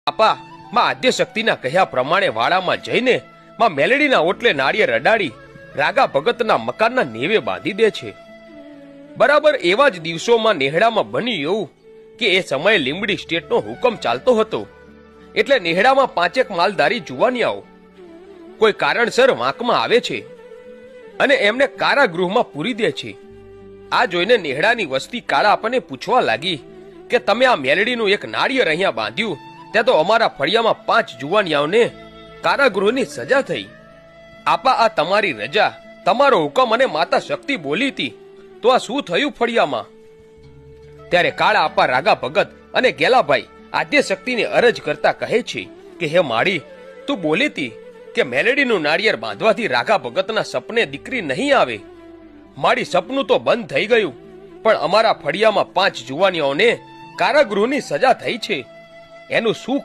આપા માં આદ્ય શક્તિના કહ્યા પ્રમાણે વાડામાં જઈને માં મેલડીના ઓટલે નાળિયેર અડાડી રાગા ભગતના મકાનના નેવે બાંધી દે છે। બરાબર એવા જ દિવસોમાં નેહડામાં બન્યું એવું કે એ સમયે લીંબડી સ્ટેટનો હુકમ ચાલતો હતો, એટલે નેહડામાં 5 માલધારી જુવાનિયાઓ કોઈ કારણસર વાંકમાં આવે છે અને એમને કારાગૃહમાં પૂરી દે છે। આ જોઈને નેહડાની વસ્તી કાળા આપણને પૂછવા લાગી કે તમે આ મેલડીનું એક નાળિયેર અહીંયા બાંધ્યું, ત્યાં તો અમારા ફળિયામાં 5 જુવાનિયાઓને કારાગૃહની સજા થઈ। આપા આ તમારી રજા, તમારો હુકમ અને માતા શક્તિ બોલી હતી, તો આ શું થયું ફળિયામાં? ત્યારે કાળા આપા રાગા ભગત અને ગેલાભાઈ આદ્ય શક્તિને અરજ કરતા કહે છે કે હે માળી, તું બોલી હતી કે મેલડીનું નાળિયેર બાંધવાથી રાગા ભગતના સપને દીકરી નહીં આવે। મારી સપનું તો બંધ થઈ ગયું, પણ અમારા ફળિયામાં 5 જુવાનિયાઓને કારાગૃહની સજા થઈ છે, એનું શું